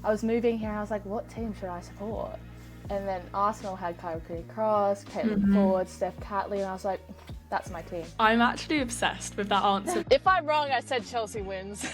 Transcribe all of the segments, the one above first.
I was moving here and I was like, what team should I support? And then Arsenal had Kyle Cross, Caitlin Ford, Steph Catley, and I was like, that's my team. I'm actually obsessed with that answer. If I'm wrong, I said Chelsea wins.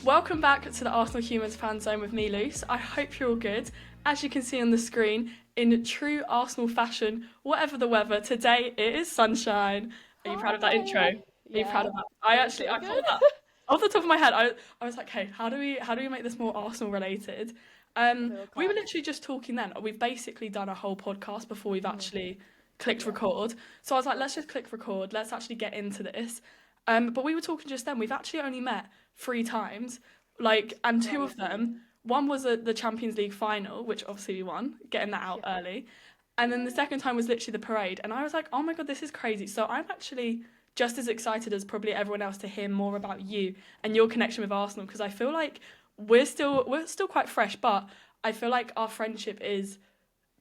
Welcome back to the Arsenal Humans Fanzone with me, Luce. I hope you're all good. As you can see on the screen, in true Arsenal fashion, whatever the weather, today it is sunshine. Are you proud of that intro? Are you proud of that? I thought that off the top of my head. I was like, hey, how do we make this more Arsenal related? We were literally just talking then. We've basically done a whole podcast before we've actually clicked record. So I was like, let's just click record. Let's actually get into this. But we were talking just then. We've actually only met 3 times, and 2 of them. One was at the Champions League final, which obviously we won, getting that out early. And then the second time was literally the parade. And I was like, oh my God, this is crazy. So I'm actually just as excited as probably everyone else to hear more about you and your connection with Arsenal, because I feel like we're still quite fresh, but I feel like our friendship is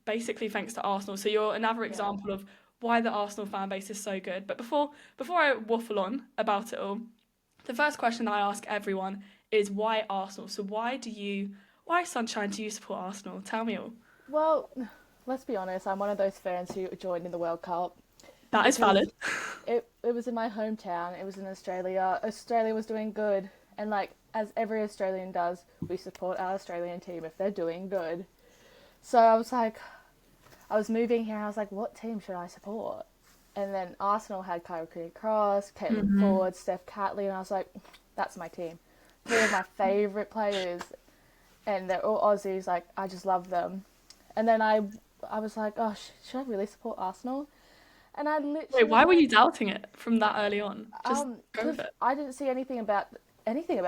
basically thanks to Arsenal. So you're another example of why the Arsenal fan base is so good. But before I waffle on about it all, the first question that I ask everyone is why Arsenal? So why Sunshine, do you support Arsenal? Tell me all. Well, let's be honest, I'm one of those fans who joined in the World Cup. That is valid. It was in my hometown. It was in Australia. Australia was doing good. And as every Australian does, we support our Australian team if they're doing good. So I was moving here and I was like, what team should I support? And then Arsenal had Kyle Cross, Caitlin Ford, Steph Catley, and I was like, that's my team. 3 of my favourite players. And they're all Aussies. I just love them. And then I was like, oh, should I really support Arsenal? And I literally... Wait, why were you doubting it from that early on? Just go with it. I didn't see anything about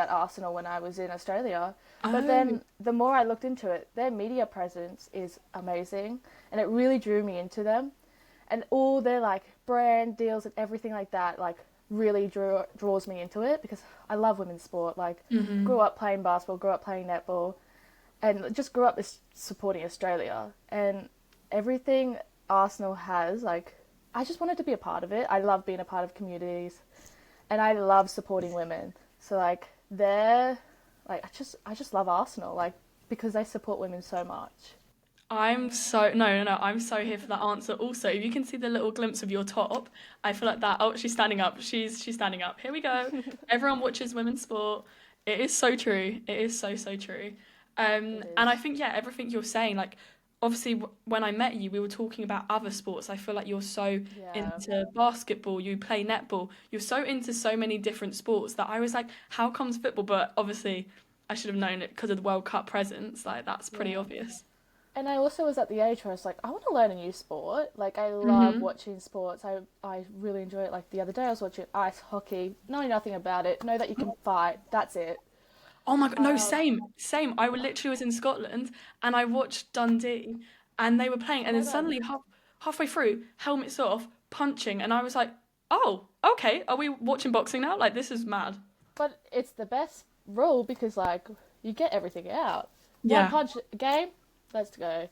Arsenal when I was in Australia. But then the more I looked into it, their media presence is amazing. And it really drew me into them. And all their brand deals and everything like that really draws me into it, because I love women's sport. Grew up playing basketball, grew up playing netball, and just grew up supporting Australia. And everything Arsenal has, I just wanted to be a part of it. I love being a part of communities, and I love supporting women. So I just love Arsenal, because they support women so much. I'm so here for that answer. Also, if you can see the little glimpse of your top, I feel like that. Oh, she's standing up. She's standing up. Here we go. Everyone watches women's sport. It is so true. It is so true. And I think everything you're saying, obviously when I met you, we were talking about other sports. I feel like you're so into basketball. You play netball. You're so into so many different sports that I was like, how comes football? But obviously, I should have known it because of the World Cup presence. That's pretty obvious. And I also was at the age where I was like, I want to learn a new sport. I love watching sports. I really enjoy it. The other day I was watching ice hockey, knowing nothing about it, know that you can fight, that's it. Oh my God, no, same. I literally was in Scotland and I watched Dundee and they were playing, and then suddenly halfway through, helmets off, punching, and I was like, oh, okay, are we watching boxing now? This is mad. But it's the best rule because you get everything out. Yeah. One punch game, let's go.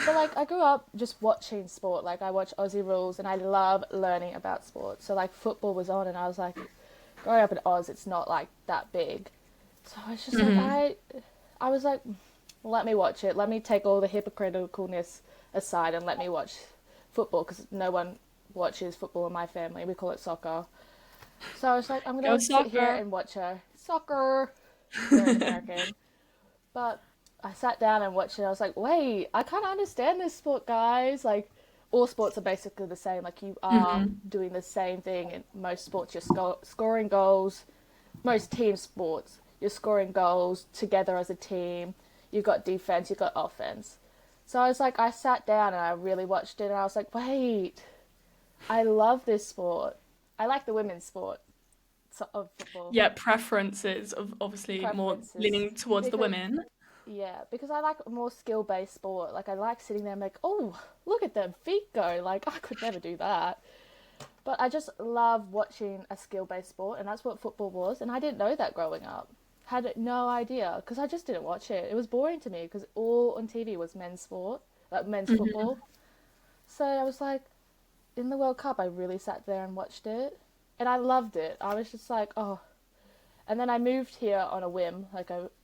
But I grew up just watching sport. I watch Aussie rules and I love learning about sport. So football was on and I was growing up in Oz, it's not that big. So I was just I was like, let me watch it. Let me take all the hypocriticalness aside and let me watch football, because no one watches football in my family. We call it soccer. So I was like, I'm going to sit here and watch soccer. Very American. But I sat down and watched it. I was like, wait, I can't understand this sport, guys. All sports are basically the same. You are doing the same thing in most sports. You're scoring goals. Most team sports, you're scoring goals together as a team. You've got defense, you've got offense. So I was I sat down and I really watched it and I was like, wait, I love this sport. I like the women's sport of football. Yeah, preferences of obviously more leaning towards the women. Yeah, because I like more skill-based sport. I like sitting there and oh, look at them feet go. I could never do that. But I just love watching a skill-based sport, and that's what football was. And I didn't know that growing up. Had no idea, because I just didn't watch it. It was boring to me, because all on TV was men's sport, men's football. So I was in the World Cup, I really sat there and watched it. And I loved it. I was just oh, And then I moved here on a whim.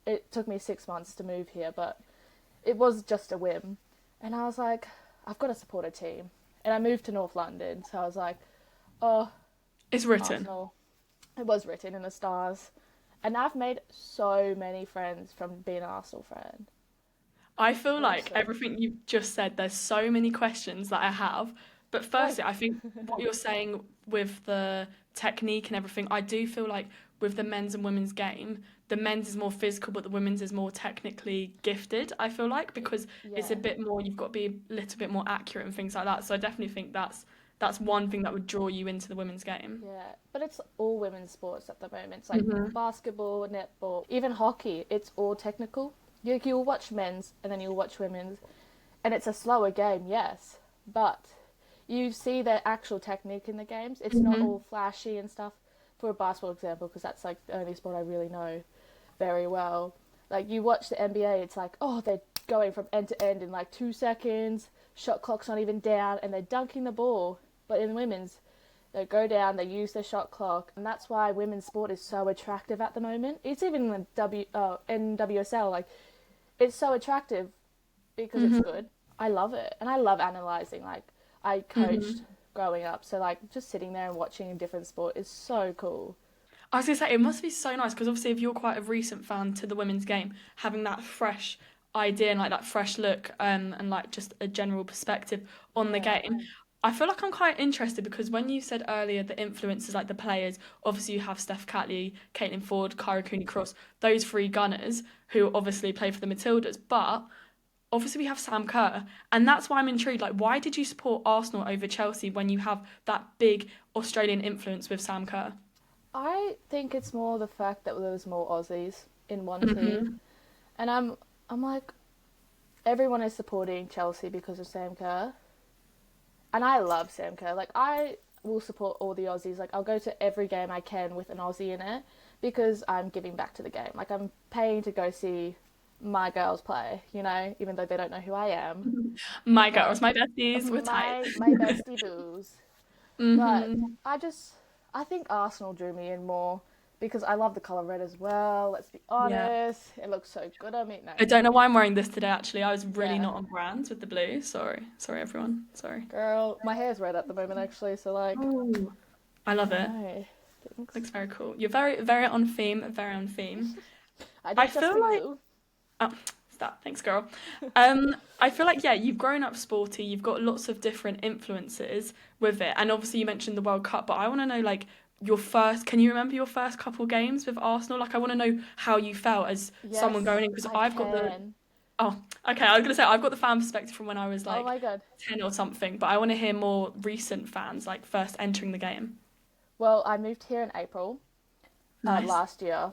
It took me 6 months to move here, but it was just a whim. And I was like, I've got to support a team. And I moved to North London, so I was like, oh, It's written. Arsenal. It was written in the stars. And I've made so many friends from being an Arsenal fan. I feel like Awesome. everything you've just said, there's so many questions that I have. But firstly, I think what you're saying with the technique and everything, I do feel like with the men's and women's game, the men's is more physical, but the women's is more technically gifted, I feel like, because it's a Yeah. bit more, you've got to be a little bit more accurate and things like that. So I definitely think that's one thing that would draw you into the women's game. Yeah, but it's all women's sports at the moment. It's like Hmm. basketball, netball, even hockey. It's all technical. You'll watch men's and then you'll watch women's, and it's a slower game, yes, but you see the actual technique in the games. It's not Hmm. all flashy and stuff. For a basketball example, because that's like the only sport I really know very well. Like you watch the NBA, it's like, oh, they're going from end to end in like 2 seconds. Shot clock's not even down, and they're dunking the ball. But in women's, they go down, they use their shot clock, and that's why women's sport is so attractive at the moment. It's even in the NWSL, like it's so attractive because it's Hmm. good. I love it, and I love analyzing. Like I coached growing up, so like just sitting there and watching a different sport is so cool. I was gonna say it must be so nice because obviously if you're quite a recent fan to the women's game, having that fresh idea and like that fresh look and like just a general perspective on the Yeah, game. I feel like I'm quite interested because when you said earlier the influences like the players, obviously you have Steph Catley, Caitlin Ford, Kyra Cooney Cross, those three Gunners who obviously play for the Matildas, but obviously we have Sam Kerr, and that's why I'm intrigued. Like, why did you support Arsenal over Chelsea when you have that big Australian influence with Sam Kerr? I think it's more the fact that there was more Aussies in one team, Hmm. and I'm like everyone is supporting Chelsea because of Sam Kerr, and I love Sam Kerr. Like I will support all the Aussies. Like I'll go to every game I can with an Aussie in it because I'm giving back to the game. Like I'm paying to go see my girls play, even though they don't know who I am. My girls, But my besties, we're tight. my bestie boos. But Hmm. I just I think Arsenal drew me in more because I love the colour red as well. Let's be Yeah. honest, it looks so good on me. No, I don't know why I'm wearing this today, actually. I was really yeah, not on brand with the blue. Sorry. Sorry, everyone. Sorry. girl, my hair's red at the moment actually, so like, Oh. I love I it. know. Thanks. Looks very cool. You're very, very on theme, very on theme. I I did just feel for like you. Oh, stop. Thanks, girl. I feel like yeah, you've grown up sporty. You've got lots of different influences with it, and obviously you mentioned the World Cup. But I want to know like your first. Can you remember your first couple games with Arsenal? Like I want to know how you felt as someone Yes, going in because I I've got the. can. Oh, okay. I was gonna say I've got the fan perspective from when I was Oh like my god. 10 or something, but I want to hear more recent fans like first entering the game. Well, I moved here in April Nice. last year,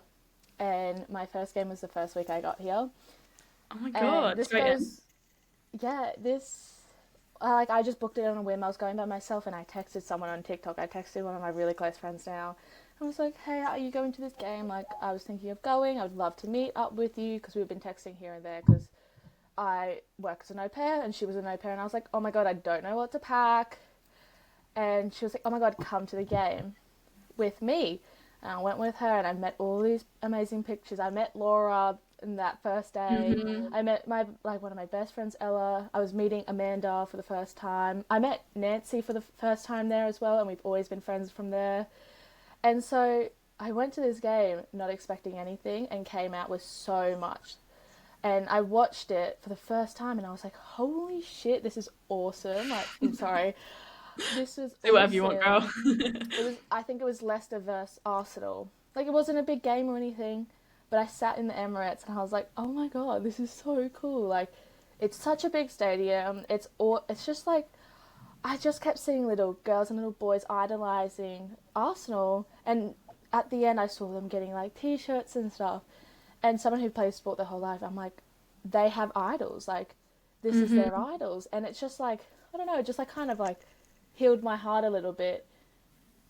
and my first game was the first week I got here. Oh my And God, this straight in. goes, yeah, like I just booked it on a whim. I was going by myself, and I texted someone on TikTok. I texted one of my really close friends now. I was like, hey, are you going to this game? Like, I was thinking of going. I would love to meet up with you because we've been texting here and there because I work as an au pair and she was an au pair. And I was like, oh my God, I don't know what to pack. And she was like, oh my God, come to the game with me. And I went with her and I met all these amazing pictures. I met Laura in that first day. Hmm. I met one of my best friends, Ella. I was meeting Amanda for the first time. I met Nancy for the first time there as well, and we've always been friends from there. And so I went to this game not expecting anything and came out with so much. And I watched it for the first time and I was like, holy shit, this is awesome. Like, I'm sorry. This was Do whatever you want, girl. awesome. I think it was Leicester versus Arsenal. Like, it wasn't a big game or anything, but I sat in the Emirates and I was like, oh my God, this is so cool. Like, it's such a big stadium. It's just like, I just kept seeing little girls and little boys idolizing Arsenal, and at the end, I saw them getting like T-shirts and stuff. And someone who plays sport their whole life, I'm like, they have idols. Like, this is their Hmm. idols, and it's just like I don't know, it just like kind of like healed my heart a little bit,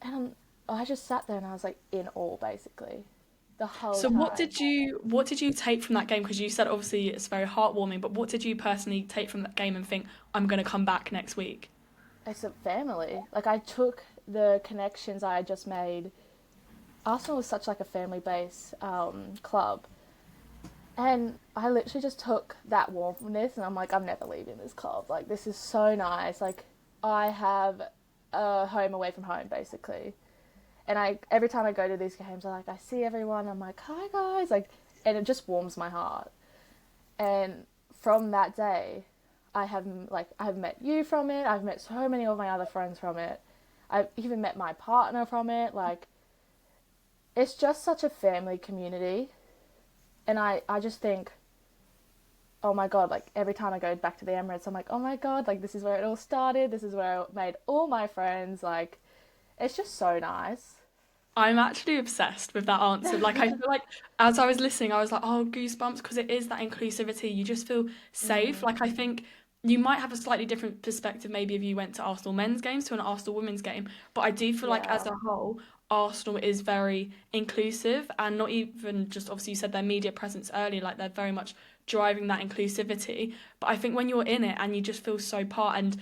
and I just sat there and I was like in awe basically the whole So time. what did you take from that game? Because you said obviously it's very heartwarming, but what did you personally take from that game and think I'm gonna come back next week? It's a family. Like I took the connections I had just made Arsenal was such like a family base club, and I literally just took that warmness, and I'm like, I'm never leaving this club. Like, this is so nice. Like, I have a home away from home, basically. And every time I go to these games, I see everyone. I'm like, hi guys, like, and it just warms my heart. And from that day, I've met you from it. I've met so many of my other friends from it. I've even met my partner from it. Like, it's just such a family community. And I just think, oh my God, like every time I go back to the Emirates, I'm like, oh my God, like this is where it all started. This is where I made all my friends. Like, it's just so nice. I'm actually obsessed with that answer. Like, I feel like as I was listening, I was like, oh, goosebumps, because it is that inclusivity. You just feel safe. Like, I think you might have a slightly different perspective maybe if you went to Arsenal men's games to an Arsenal women's game. But I do feel like as Yeah. a whole, Arsenal is very inclusive, and not even just obviously you said their media presence earlier, like they're very much driving that inclusivity. But I think when you're in it and you just feel so part and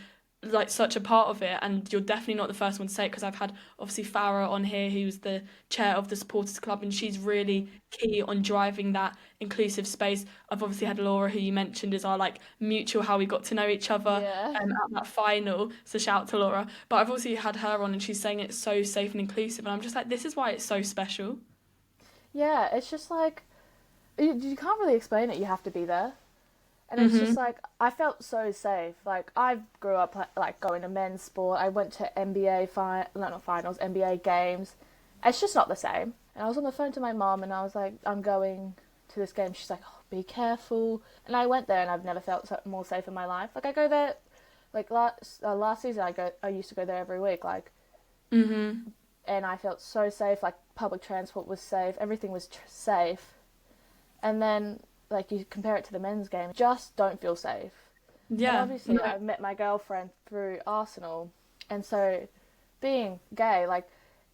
like such a part of it, and you're definitely not the first one to say it, because I've had obviously Farah on here who's the chair of the supporters club, and she's really key on driving that inclusive space. I've obviously had Laura, who you mentioned is our like mutual how we got to know each other Yeah. at that final, so shout out to Laura. But I've also had her on, and she's saying it's so safe and inclusive, and I'm just like, this is why it's so special. Yeah, it's just like, you can't really explain it. You have to be there. And it's Mm-hmm. just like, I felt so safe. Like, I grew up like going to men's sport. I went to not finals, NBA games. It's just not the same. And I was on the phone to my mom, and I was like, I'm going to this game. She's like, oh, be careful. And I went there, and I've never felt more safe in my life. Like, I go there, like last season, I used to go there every week. Like, Mm-hmm. and I felt so safe. Like, public transport was safe. Everything was safe. And then, like, you compare it to the men's game, just don't feel safe. And Yeah. obviously, No. I've met my girlfriend through Arsenal, and so being gay, like,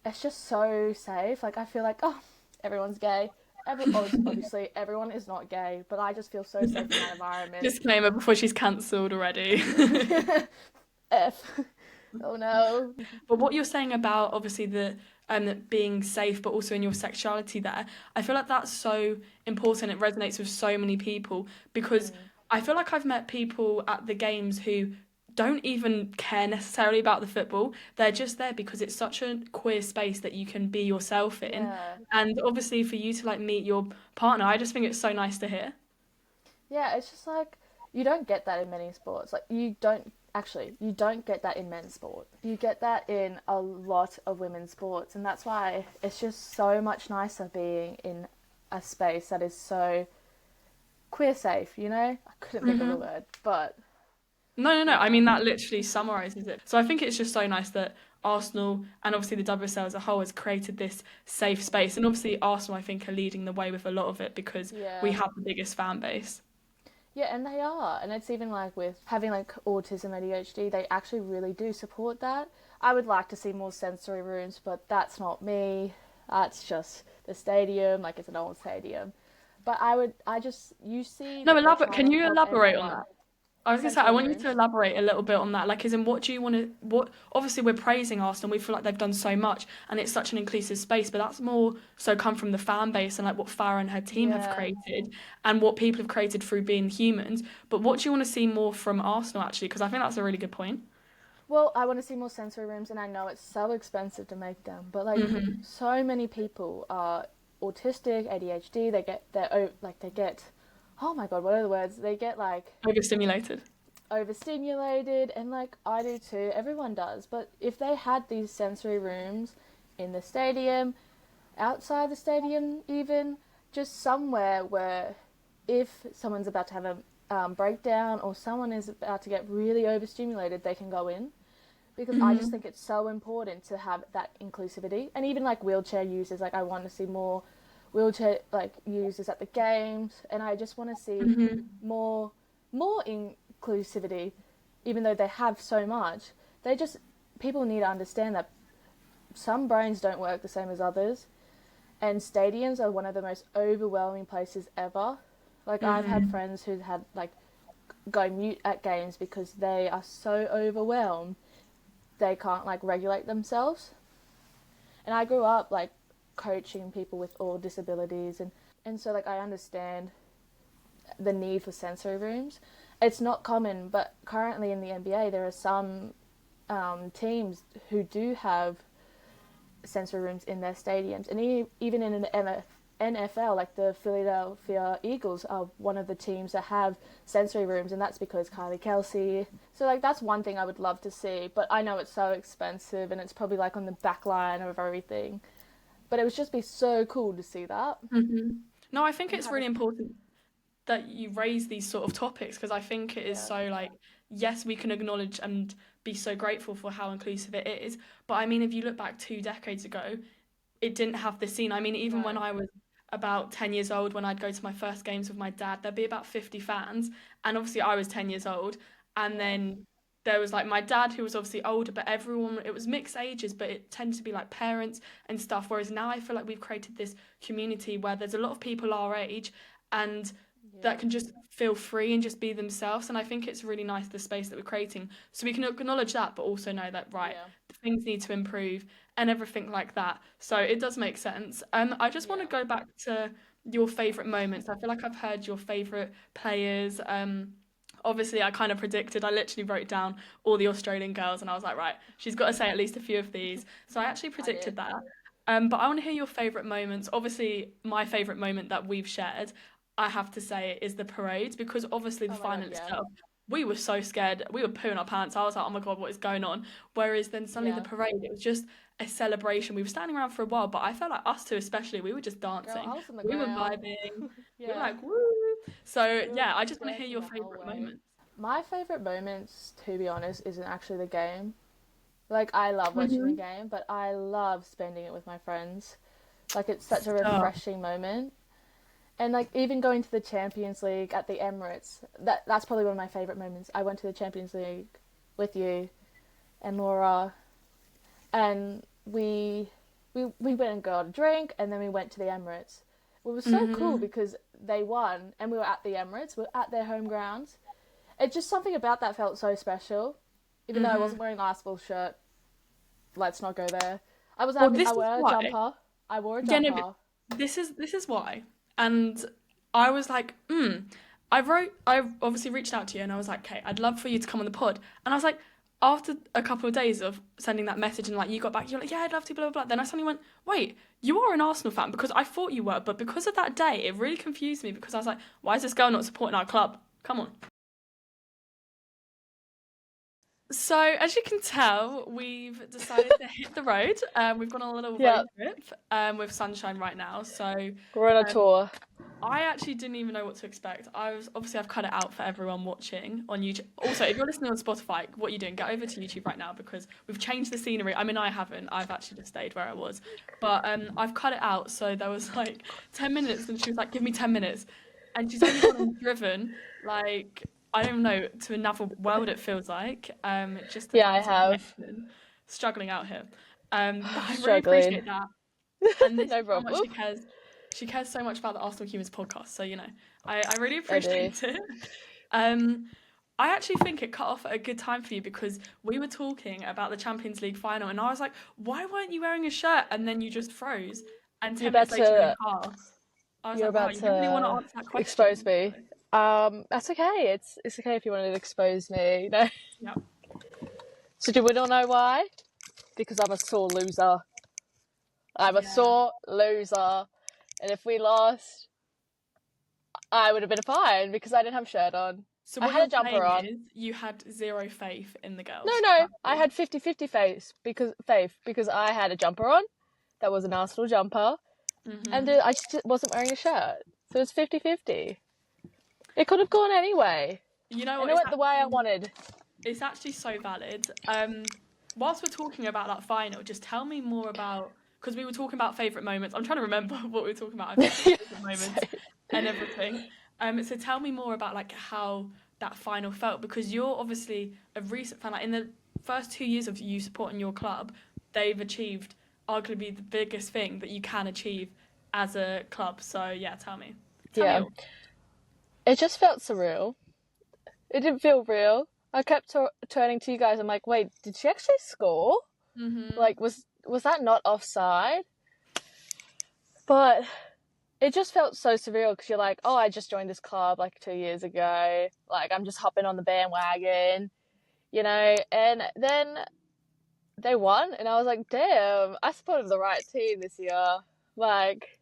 it's just so safe. Like, I feel like, oh, everyone's gay. Obviously, everyone is not gay, but I just feel so safe in that environment. Disclaimer before she's cancelled already. F. Oh no. But what you're saying about obviously the being safe, but also in your sexuality there, I feel like that's so important. It resonates with so many people because I feel like I've met people at the games who don't even care necessarily about the football. They're just there because it's such a queer space that you can be yourself in. Yeah. And obviously for you to like meet your partner, I just think it's so nice to hear. Yeah, it's just like, you don't get that in many sports. Like, you don't get that in men's sport. You get that in a lot of women's sports, and that's why it's just so much nicer being in a space that is so queer safe, you know? I couldn't think of the word, but No, no, no. I yeah. mean, that literally summarizes it. So I think it's just so nice that Arsenal and obviously the WSL as a whole has created this safe space. And obviously Arsenal, I think, are leading the way with a lot of it because we Yeah. have the biggest fan base. Yeah, and they are. And it's even like with having like autism, ADHD, they actually really do support that. I would like to see more sensory rooms, but that's not me. That's just the stadium, like it's an old stadium. But you see No, that they're elaborate. trying Can to you help elaborate on everyone. that? I was gonna say, I Sensory want you to rooms. elaborate a little bit on that. Like, as in, what do you want to? What obviously we're praising Arsenal. We feel like they've done so much, and it's such an inclusive space. But that's more so come from the fan base and like what Farah and her team have Yeah. created, and what people have created through being humans. But what do you want to see more from Arsenal actually? Because I think that's a really good point. Well, I want to see more sensory rooms, and I know it's so expensive to make them, but like Hmm. so many people are autistic, ADHD. They get, oh my God, what are the words? They get like Overstimulated. overstimulated, and like I do too. Everyone does. But if they had these sensory rooms in the stadium, outside the stadium, even just somewhere where if someone's about to have a breakdown or someone is about to get really overstimulated, they can go in, because I just Hmm. think it's so important to have that inclusivity. And even like wheelchair users, like I want to see more wheelchair like users at the games, and I just want to see Hmm. more more inclusivity. Even though they have so much, they just people need to understand that some brains don't work the same as others, and stadiums are one of the most overwhelming places ever. Like, I've had Hmm. friends who had like go mute at games because they are so overwhelmed they can't like regulate themselves. And I grew up like coaching people with all disabilities, and so like I understand the need for sensory rooms. It's not common, but currently in the NBA there are some teams who do have sensory rooms in their stadiums, and even in an NFL, like the Philadelphia Eagles are one of the teams that have sensory rooms, and that's because Kylie Kelsey. So like that's one thing I would love to see, but I know it's so expensive and it's probably like on the back line of everything. But it would just be so cool to see that. No, I think it's really important that you raise these sort of topics, because I think it is so like, yes, we can acknowledge and be so grateful for how inclusive it is, but I mean, if you look back 2 decades ago, it didn't have this scene. I mean, even when I was about 10 years old, when I'd go to my first games with my dad, there'd be about 50 fans, and obviously I was 10 years old, and then there was like my dad, who was obviously older, but everyone, it was mixed ages, but it tended to be like parents and stuff, whereas now I feel like we've created this community where there's a lot of people our age, and that can just feel free and just be themselves. And I think it's really nice, the space that we're creating, so we can acknowledge that, but also know that things need to improve and everything like that. So it does make sense. I just want to go back to your favourite moments. I feel like I've heard your favourite players. Obviously I kind of predicted, I literally wrote down all the Australian girls and I was like, right, she's got to say at least a few of these. So I actually predicted that. But I want to hear your favourite moments. Obviously my favourite moment that we've shared, I have to say, is the parade, because obviously the final itself, we were so scared. We were pooing our pants. I was like, oh my God, what is going on? Whereas then suddenly the parade, it was just a celebration. We were standing around for a while, but I felt like us two especially, we were just dancing. Girl, I was on the We were ground. vibing. We were like, woo. So yeah, I just want to hear your favourite moments. My favourite moments, to be honest, isn't actually the game. Like, I love watching the game, but I love spending it with my friends. Like, it's such a refreshing moment. And, like, even going to the Champions League at the Emirates, that's probably one of my favourite moments. I went to the Champions League with you and Laura, and we went and got a drink, and then we went to the Emirates. It was so cool because they won, and we were at the Emirates, we were at their home grounds. It's just something about that felt so special. Even though I wasn't wearing an Arsenal shirt, let's not go there. I wore a jumper. I wore a jumper. Yeah, no, this is why. And I was like, I obviously reached out to you and I was like, okay, I'd love for you to come on the pod. And I was like, after a couple of days of sending that message and like you got back, you're like, yeah, I'd love to, blah, blah, blah. Then I suddenly went, wait, you are an Arsenal fan, because I thought you were, but because of that day, it really confused me, because I was like, why is this girl not supporting our club? Come on. So, as you can tell, we've decided to hit the road. We've gone on a little road trip with Sunshine right now. So We're on a tour. I actually didn't even know what to expect. I've cut it out for everyone watching on YouTube. Also, if you're listening on Spotify, what are you doing? Get over to YouTube right now, because we've changed the scenery. I mean, I haven't. I've actually just stayed where I was. But I've cut it out. So there was like 10 minutes and she was like, give me 10 minutes. And she's only gone and driven like, I don't know, to another world, it feels like. Just I have. Struggling out here. But I really appreciate that. And this No is how much problem. she cares. She cares so much about the Arsenal Humans podcast, so I really appreciate it. I actually think it cut off at a good time for you, because we were talking about the Champions League final and I was like, why weren't you wearing a shirt? And then you just froze. And 10 minutes later in the car, I was like, wow, you really want to answer that question. Expose me. That's okay. It's okay if you want to expose me. No. Yeah. So do we not know why? Because I'm a sore loser. I'm a sore loser. And if we lost, I would have been fine because I didn't have a shirt on. So what I had a jumper on. You had zero faith in the girls. No, I had 50-50 faith because I had a jumper on. That was an Arsenal jumper. And I just wasn't wearing a shirt. So it's 50-50. It could have gone anyway. You know what? And it went the way I wanted. It's actually so valid. Whilst we're talking about that final, just tell me more about, because we were talking about favourite moments. I'm trying to remember what we were talking about. Favourite moments and everything. So tell me more about like how that final felt, because you're obviously a recent fan. Like in the first 2 years of you supporting your club, they've achieved arguably the biggest thing that you can achieve as a club. So yeah, tell me. Tell me all. It just felt surreal. It didn't feel real. I kept turning to you guys. I'm like, wait, did she actually score? Like, was that not offside? But it just felt so surreal because you're like, oh, I just joined this club like 2 years ago. Like, I'm just hopping on the bandwagon, you know, and then they won, and I was like, damn, I supported the right team this year. Like,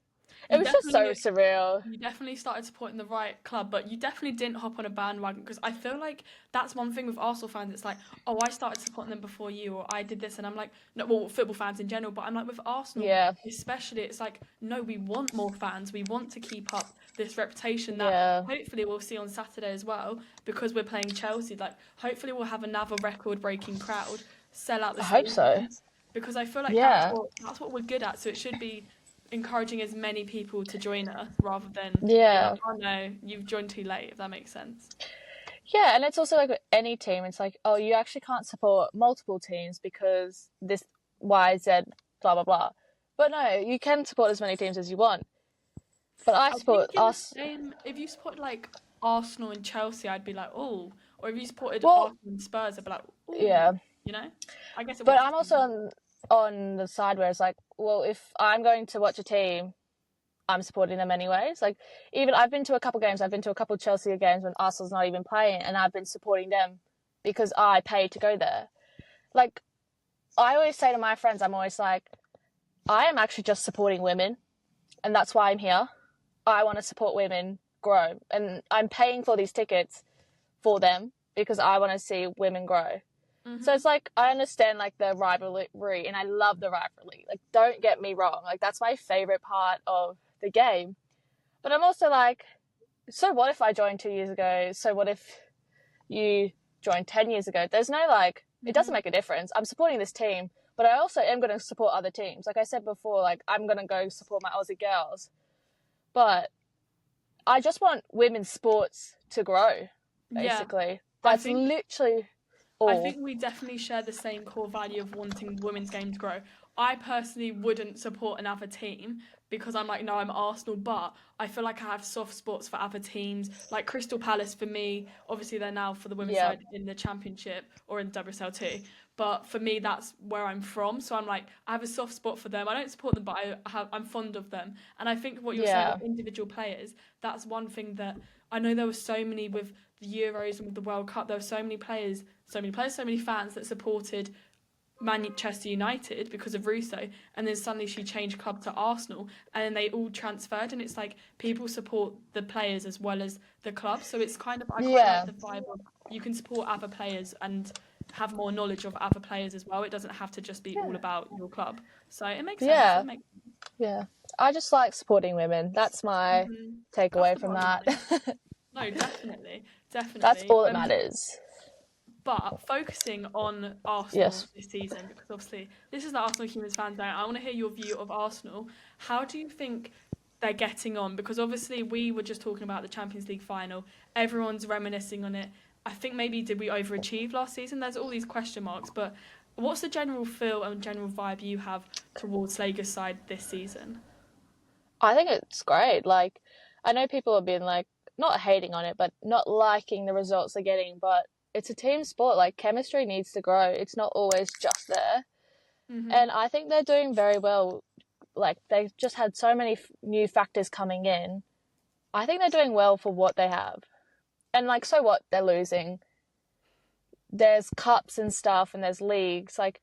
it You was just so definitely surreal. You definitely started supporting the right club, but you definitely didn't hop on a bandwagon because I feel like that's one thing with Arsenal fans. It's like, oh, I started supporting them before you, or I did this, and I'm like, no, well, football fans in general, but I'm like, with Arsenal, Yeah, especially, it's like, no, we want more fans. We want to keep up this reputation that yeah. hopefully we'll see on Saturday as well because we're playing Chelsea. Like, hopefully we'll have another record-breaking crowd, sell out the I hope so. stadium because I feel like Yeah, that's what we're good at. So it should be encouraging as many people to join us rather than be like, yeah. oh no, you've joined too late, if that makes sense. Yeah, and it's also like with any team, it's like, oh, you actually can't support multiple teams because this Y, Z, blah, blah, blah. But no, you can support as many teams as you want. But I I support think in the us. same, if you supported like Arsenal and Chelsea, I'd be like, oh. Or if you supported Well, Arsenal and Spurs, I'd be like, oh. yeah. You know? I guess it But works. I'm also on the side where it's like, well, if I'm going to watch a team, I'm supporting them anyways. Like, even I've been to a couple games. I've been to a couple Chelsea games when Arsenal's not even playing, and I've been supporting them because I paid to go there. Like, I always say to my friends, I'm always like, I am actually just supporting women, and that's why I'm here. I want to support women grow, and I'm paying for these tickets for them because I want to see women grow. So it's like, I understand like the rivalry, and I love the rivalry. Like, don't get me wrong. Like, that's my favorite part of the game. But I'm also like, so what if I joined 2 years ago? So what if you joined 10 years ago? There's no like, it doesn't make a difference. I'm supporting this team, but I also am going to support other teams. Like I said before, like, I'm going to go support my Aussie girls. But I just want women's sports to grow, Yeah, basically. I That's think literally I all. think we definitely share the same core value of wanting women's game to grow. I personally wouldn't support another team because I'm like, no, I'm Arsenal, but I feel like I have soft spots for other teams. Like Crystal Palace for me, obviously they're now for the women's Yeah. side in the Championship or in WSL2. But for me, that's where I'm from. So I'm like, I have a soft spot for them. I don't support them, but I'm fond of them. And I think what you're saying Yeah. with individual players, that's one thing that I know there were so many with the Euros and with the World Cup. There were so many players, so many fans that supported Manchester United because of Russo, and then suddenly she changed club to Arsenal, and then they all transferred, and it's like people support the players as well as the club, so it's kind of I quite Yeah. like the vibe of you can support other players and have more knowledge of other players as well. It doesn't have to just be all about your club, so it makes sense. Yeah. It makes Yeah. I just like supporting women. That's my That's takeaway the from bottom that. line. No, definitely, That's definitely. all that matters. But focusing on Arsenal Yes. this season, because obviously this is the Arsenal Humans Fanzone. I want to hear your view of Arsenal. How do you think they're getting on? Because obviously we were just talking about the Champions League final. Everyone's reminiscing on it. I think maybe did we overachieve last season? There's all these question marks. But what's the general feel and general vibe you have towards Slager's side this season? I think it's great. Like, I know people have been like, not hating on it, but not liking the results they're getting. But it's a team sport. Like, chemistry needs to grow. It's not always just there. And I think they're doing very well. Like, they've just had so many new factors coming in. I think they're doing well for what they have. And, like, so what? They're losing. There's cups and stuff, and there's leagues. Like,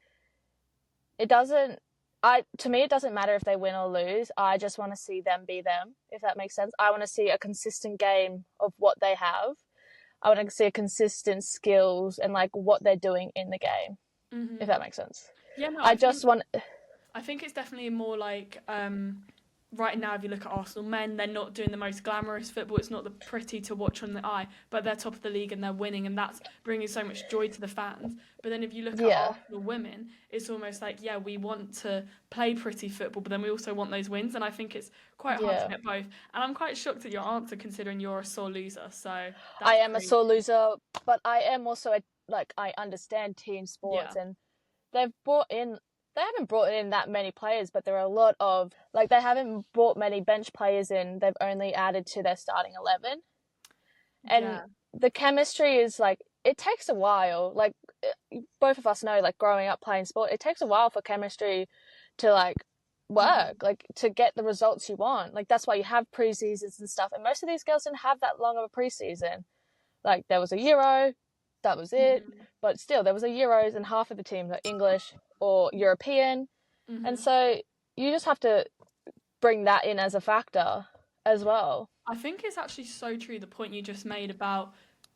it doesn't... to me, it doesn't matter if they win or lose. I just want to see them be them, if that makes sense. I want to see a consistent game of what they have. I want to see a consistent skills and, like, what they're doing in the game, if that makes sense. Yeah, no, I think it's definitely more like right now, if you look at Arsenal men, they're not doing the most glamorous football. It's not the pretty to watch on the eye, but they're top of the league and they're winning, and that's bringing so much joy to the fans. But then if you look at Arsenal women, it's almost like, yeah, we want to play pretty football, but then we also want those wins, and I think it's quite hard to get both. And I'm quite shocked at your answer, considering you're a sore loser. So I am a sore loser, but I am also I understand team sports, and they've brought in. They haven't brought in that many players, but there are a lot of, like, they haven't brought many bench players in. They've only added to their starting 11. And the chemistry is, like, it takes a while. Like, both of us know, like, growing up playing sport, it takes a while for chemistry to, like, work, like, to get the results you want. Like, that's why you have pre-seasons and stuff. And most of these girls didn't have that long of a pre-season. Like, there was a Euro, that was it. But still, there was a Euros and half of the teams are English or European. And so you just have to bring that in as a factor as well. I think it's actually so true, the point you just made about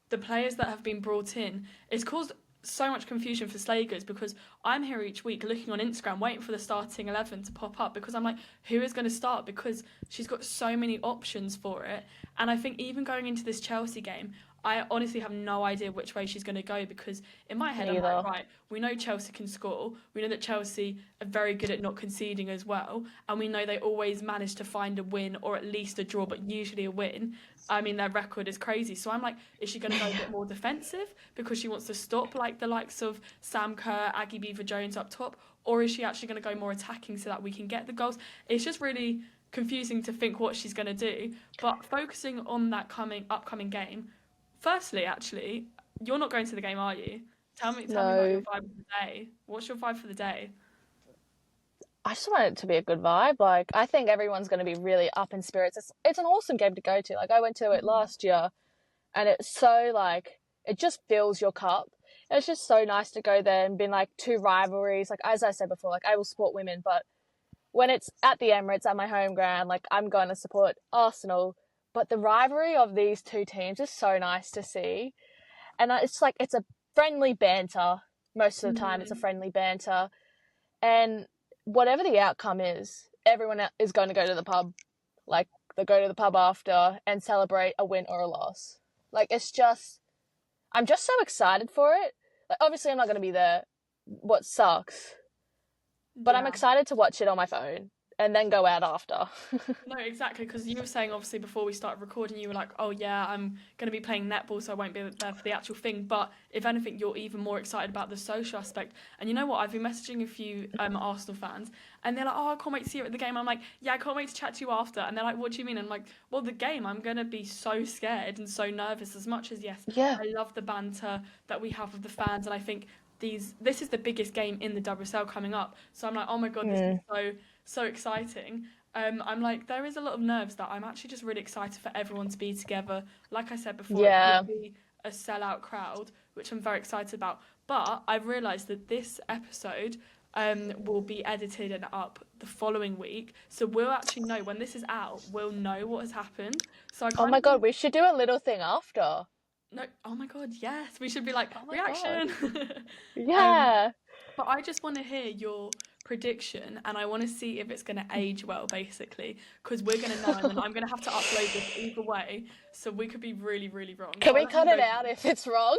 the players that have been brought in. It's caused so much confusion for Slagers, because I'm here each week looking on Instagram waiting for the starting 11 to pop up, because I'm like, who is going to start? Because she's got so many options for it. And I think even going into this Chelsea game, I honestly have no idea which way she's going to go, because in my head I'm like, right, we know Chelsea can score, we know that Chelsea are very good at not conceding as well, and we know they always manage to find a win or at least a draw, but usually a win. I mean, their record is crazy. So I'm like, is she going to go a bit more defensive because she wants to stop like the likes of Sam Kerr, Aggie Beaver-Jones up top? Or is she actually going to go more attacking so that we can get the goals? It's just really confusing to think what she's going to do. But focusing on that upcoming game, firstly, actually, you're not going to the game, are you? Tell me about your vibe for the day. What's your vibe for the day? I just want it to be a good vibe. Like, I think everyone's going to be really up in spirits. It's an awesome game to go to. Like, I went to it last year, and it's so, like, it just fills your cup. It's just so nice to go there and be like, two rivalries. Like, as I said before, like, I will support women, but when it's at the Emirates, at my home ground, like, I'm going to support Arsenal. But the rivalry of these two teams is so nice to see. And it's like, it's a friendly banter. Most of the time, it's a friendly banter. And whatever the outcome is, everyone is going to go to the pub. Like, they go to the pub after and celebrate a win or a loss. Like, it's just, I'm just so excited for it. Like, obviously, I'm not going to be there. What sucks. But I'm excited to watch it on my phone and then go out after. No, exactly, because you were saying, obviously, before we started recording, you were like, oh yeah, I'm going to be playing netball, so I won't be there for the actual thing. But if anything, you're even more excited about the social aspect. And you know what? I've been messaging a few Arsenal fans, and they're like, oh, I can't wait to see you at the game. I'm like, yeah, I can't wait to chat to you after. And they're like, what do you mean? And I'm like, well, the game, I'm going to be so scared and so nervous, as much as, yes, I love the banter that we have with the fans. And I think this is the biggest game in the WSL coming up. So I'm like, oh my God, this is so exciting. I'm like, there is a lot of nerves that I'm actually just really excited for everyone to be together. Like I said before, it could be a sellout crowd, which I'm very excited about. But I've realised that this episode will be edited and up the following week. So we'll actually know, when this is out, we'll know what has happened. So Oh my God, we should do a little thing after. No, oh my God, yes. We should be like, reaction. Yeah. But I just want to hear your prediction, and I want to see if it's going to age well, basically, because we're going to know, and then I'm going to have to upload this either way, so we could be really, really wrong. Can we cut it out if it's wrong?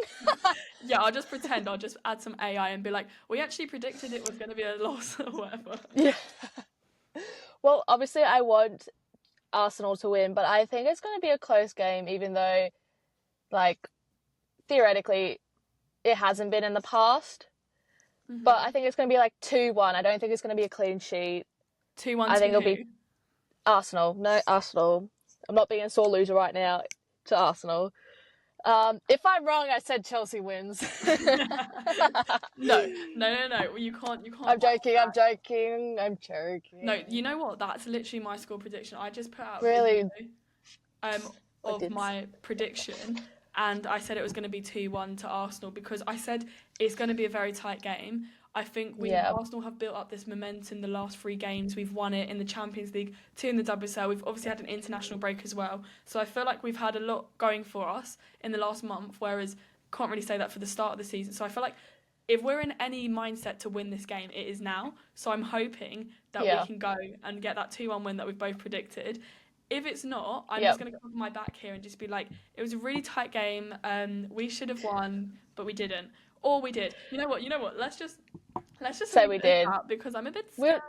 Yeah, I'll just pretend. I'll just add some AI and be like, we actually predicted it was going to be a loss or whatever. Yeah. Well, obviously I want Arsenal to win, but I think it's going to be a close game, even though, like, theoretically, it hasn't been in the past. But I think it's going to be like 2-1. I don't think it's going to be a clean sheet. 2-1 I think to it'll be Arsenal. No, Arsenal. I'm not being a sore loser right now to Arsenal. If I'm wrong, I said Chelsea wins. No. You can't. I'm joking. No, you know what? That's literally my score prediction. I just put out really a video, of my prediction. And I said it was going to be 2-1 to Arsenal, because I said it's going to be a very tight game. I think Arsenal have built up this momentum the last 3 games. We've won it in the Champions League, 2 in the WSL. We've obviously had an international break as well. So I feel like we've had a lot going for us in the last month, whereas can't really say that for the start of the season. So I feel like if we're in any mindset to win this game, it is now. So I'm hoping that we can go and get that 2-1 win that we've both predicted. If it's not, I'm just going to cover my back here and just be like, it was a really tight game. We should have won, but we didn't. Or we did. You know what? Let's just say we did, because I'm a bit scared.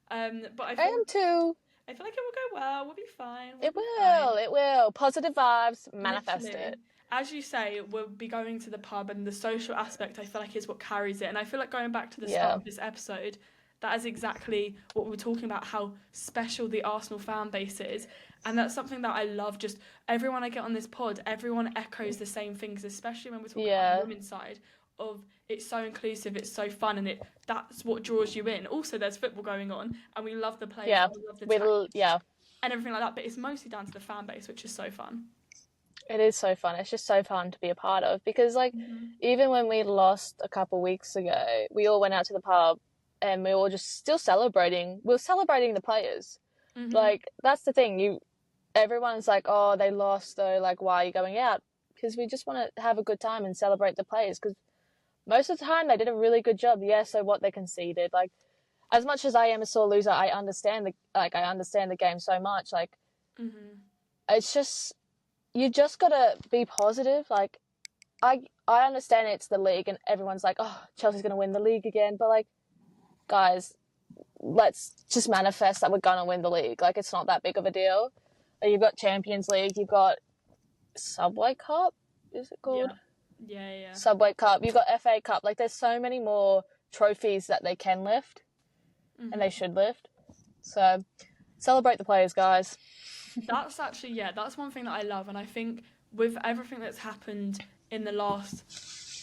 But I am too. I feel like it will go well. We'll be fine. It will. Positive vibes, manifest it. As you say, we'll be going to the pub, and the social aspect, I feel like, is what carries it. And I feel like, going back to the start of this episode, that is exactly what we were talking about, how special the Arsenal fan base is. And that's something that I love. Just everyone I get on this pod, everyone echoes the same things, especially when we're talking about the women's side of it's so inclusive, it's so fun, and that's what draws you in. Also, there's football going on, and we love the players, Yeah, and we love the tactics, yeah. and everything like that. But it's mostly down to the fan base, which is so fun. It is so fun. It's just so fun to be a part of because, like, even when we lost a couple weeks ago, we all went out to the pub and we were all just still celebrating. We were celebrating the players. Like, that's the thing. Everyone's like, oh, they lost, though. Like, why are you going out? Because we just want to have a good time and celebrate the players. Because most of the time they did a really good job. Yeah, so what, they conceded. Like, as much as I am a sore loser, I understand the game so much. Like, it's just, you just gotta be positive. Like, I understand it's the league and everyone's like, oh, Chelsea's gonna win the league again. But, like, guys, let's just manifest that we're gonna win the league. Like, it's not that big of a deal. Like, you've got Champions League, you've got Subway Cup, is it called? Yeah. Subway Cup. You've got FA Cup. Like, there's so many more trophies that they can lift and they should lift. So, celebrate the players, guys. That's actually, that's one thing that I love. And I think with everything that's happened in the last,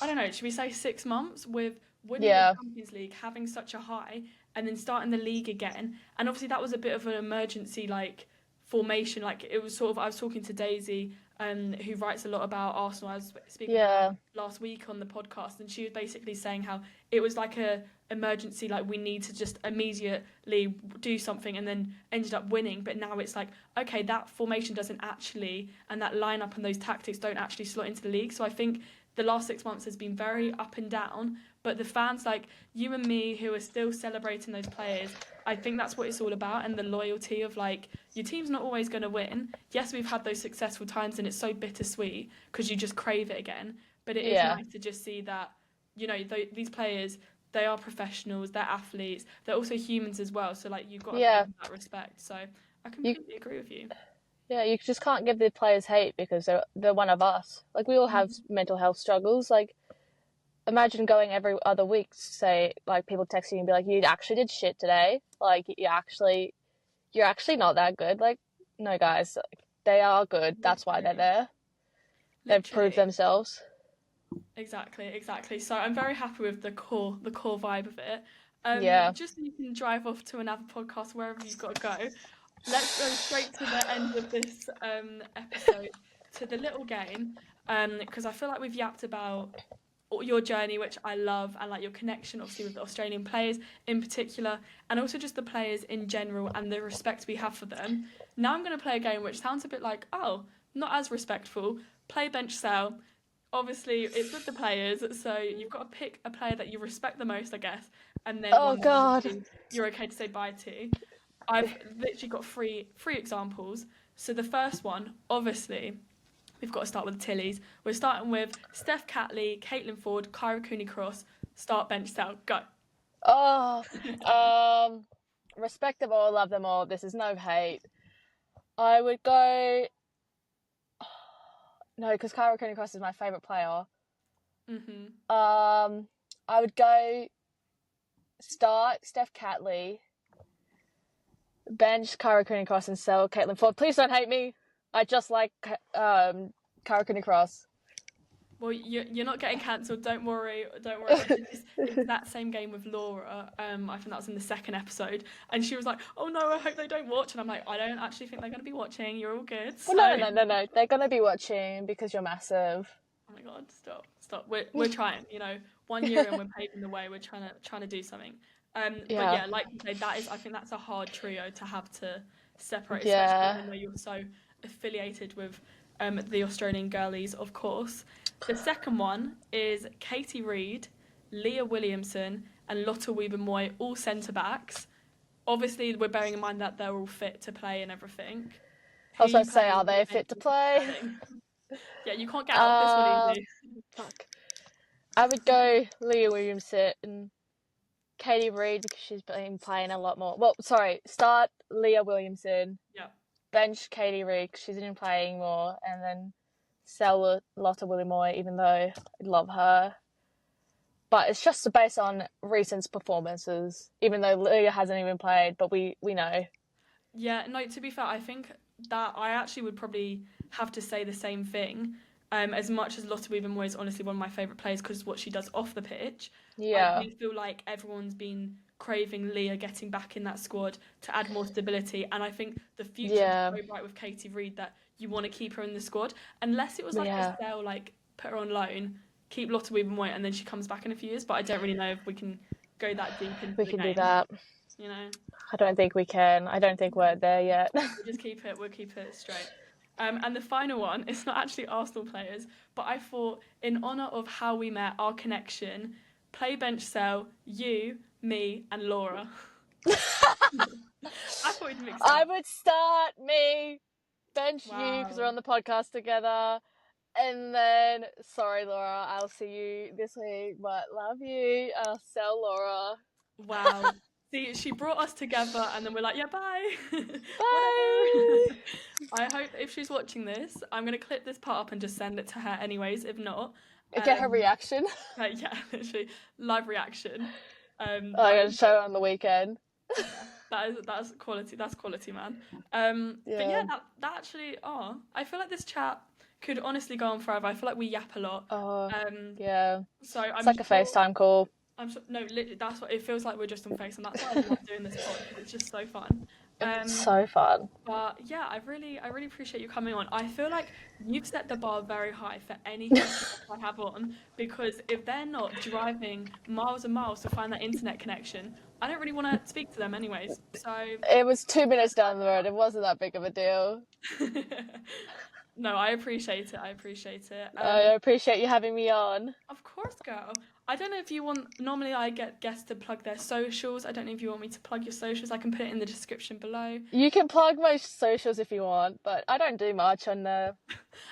I don't know, should we say 6 months, with winning the Champions League, having such a high, and then starting the league again. And obviously that was a bit of an emergency, like, formation. Like, it was sort of, I was talking to Daisy, who writes a lot about Arsenal. I was speaking about last week on the podcast, and she was basically saying how it was like a emergency, like, we need to just immediately do something, and then ended up winning. But now it's like, okay, that formation doesn't actually, and that lineup and those tactics don't actually slot into the league. So I think the last 6 months has been very up and down, but the fans like you and me who are still celebrating those players, I think that's what it's all about. And the loyalty of, like, your team's not always going to win. Yes, we've had those successful times and it's so bittersweet because you just crave it again, but it is nice to just see that, you know, these players, they are professionals, they're athletes, they're also humans as well. So, like, you've got to pay them that respect. So I completely agree with you. Yeah, you just can't give the players hate because they're one of us. Like, we all have mental health struggles. Like, imagine going every other week, say, like, people text you and be like, you actually did shit today. Like, you're actually not that good. Like, no, guys, like, they are good. That's why they're there. They've proved themselves. Exactly. So I'm very happy with the core vibe of it. Just so you can drive off to another podcast, wherever you've got to go. Let's go straight to the end of this episode, to the little game, because I feel like we've yapped about your journey, which I love, and, like, your connection obviously with the Australian players in particular, and also just the players in general and the respect we have for them. Now I'm going to play a game which sounds a bit like, oh, not as respectful. Play bench sell. Obviously it's with the players, so you've got to pick a player that you respect the most, I guess, and then one that you're okay to say bye to. I've literally got three examples. So the first one, obviously, we've got to start with the Tillies. We're starting with Steph Catley, Caitlin Ford, Kyra Cooney-Cross. Start, bench, sell, go. Oh, respect them all, love them all. This is no hate. I would go... No, because Kyra Cooney-Cross is my favourite player. I would go start Steph Catley, bench Kyra Cooney-Cross, and sell Caitlin Ford. Please don't hate me. I just like Kyra Cooney-Cross. Well, you're not getting cancelled. Don't worry. It's that same game with Laura. I think that was in the second episode, and she was like, "Oh no, I hope they don't watch." And I'm like, "I don't actually think they're going to be watching. You're all good." So... Well, no. They're going to be watching because you're massive. Oh my god, stop. We're trying. You know, 1 year and we're paving the way. We're trying to do something. But yeah, like you say, I think that's a hard trio to have to separate, especially even though you're so affiliated with the Australian girlies, of course. The second one is Katie Reid, Leah Williamson, and Lotta Weber-Moy, all centre-backs. Obviously, we're bearing in mind that they're all fit to play and everything. I was about to say, are they fit to play? Yeah, you can't get out this one easy. Fuck. I would go Leah Williamson and Katie Reid because she's been playing a lot more. Well, sorry, start Leah Williamson. Yeah. Bench Katie Reid because she's been playing more, and then sell Lotta Weber-Moy, even though I love her. But it's just based on recent performances, even though Leah hasn't even played, but we know. Yeah, no, to be fair, I think that I actually would probably have to say the same thing. As much as Lotte Weaver-Moy is honestly one of my favourite players because what she does off the pitch, Yeah. I do feel like everyone's been craving Leah getting back in that squad to add more stability. And I think the future Yeah. is so bright with Katie Reid that you want to keep her in the squad. Unless it was like Yeah. a sale, like put her on loan, keep Lotte Weaver-Moy, and then she comes back in a few years. But I don't really know if we can go that deep into We the can game. do that. You know, I don't think we can. I don't think we're there yet. we'll keep it straight. And the final one, it's not actually Arsenal players, but I thought in honour of how we met, our connection, play bench cell, you, me, and Laura. I thought we'd mix I up. would start me, bench you Wow. because we're on the podcast together. And then, sorry, Laura, I'll see you this week, but love you. I'll sell Laura. Wow. See, she brought us together and then we're like, yeah, bye. Bye. I hope if she's watching this, I'm going to clip this part up and just send it to her anyways. If not, Get her reaction. yeah, literally, live reaction. I'm going to show her on the weekend. That's quality. That's quality, man. But yeah, that actually. Oh, I feel like this chat could honestly go on forever. I feel like we yap a lot. Yeah. So it's like a FaceTime call. No, literally, that's what it feels like. We're just on Face, and that's why I love doing this podcast. It's just so fun. It's so fun. But yeah, I really appreciate you coming on. I feel like you've set the bar very high for any guest I have on, because if they're not driving miles and miles to find that internet connection, I don't really want to speak to them anyways. So it was 2 minutes down the road. It wasn't that big of a deal. No, I appreciate it. I appreciate it. I appreciate you having me on. Of course, girl. I don't know if you want... Normally, I get guests to plug their socials. I don't know if you want me to plug your socials. I can put it in the description below. You can plug my socials if you want, but I don't do much on there.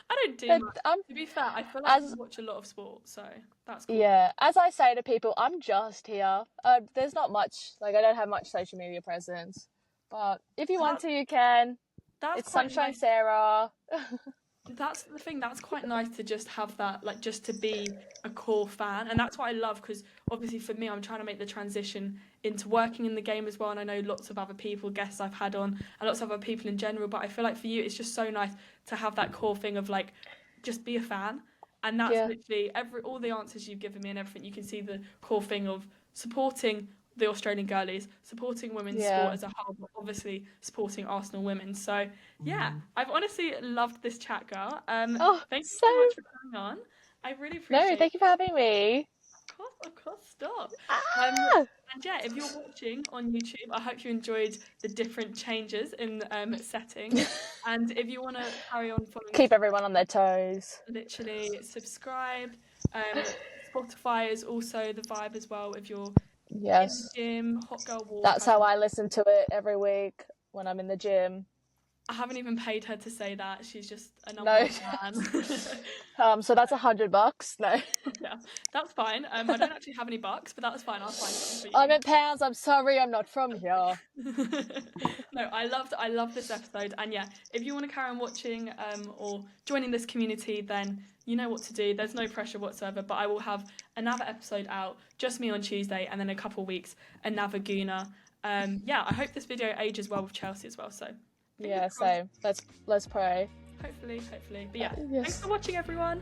I don't do much. To be fair, I feel like I watch a lot of sport, so that's cool. Yeah, as I say to people, I'm just here. There's not much... I don't have much social media presence. But if you want to, you can. It's Sunshine nice. Sarah. That's the thing. That's quite nice to just have that, just to be a core fan. And that's what I love, because obviously for me, I'm trying to make the transition into working in the game as well. And I know lots of other people, guests I've had on, and lots of other people in general. But I feel like for you, it's just so nice to have that core thing of just be a fan. And that's literally all the answers you've given me and everything. You can see the core thing of supporting the Australian girlies, supporting women's sport as a whole, but obviously supporting Arsenal women. So yeah, I've honestly loved this chat, girl. Thank you so much for coming on. I really appreciate it. No, thank you for having me. Of course, stop. And yeah, if you're watching on YouTube, I hope you enjoyed the different changes in setting. And if you want to carry on following, keep everyone on their toes. Literally subscribe. Spotify is also the vibe as well. If you're in the gym, hot girl walk. That's how I listen to it every week when I'm in the gym. I haven't even paid her to say that. She's just a number one fan. So that's $100. No. Yeah, that's fine. I don't actually have any bucks, but that's fine. I'll find something for you. I'm in pounds. I'm sorry, I'm not from here. No, I love this episode, and yeah, if you want to carry on watching or joining this community, then you know what to do. There's no pressure whatsoever. But I will have another episode out, just me on Tuesday, and then a couple of weeks another Gooner. Yeah, I hope this video ages well with Chelsea as well. So. Yeah, so let's pray. Hopefully. But yeah, thanks for watching, everyone.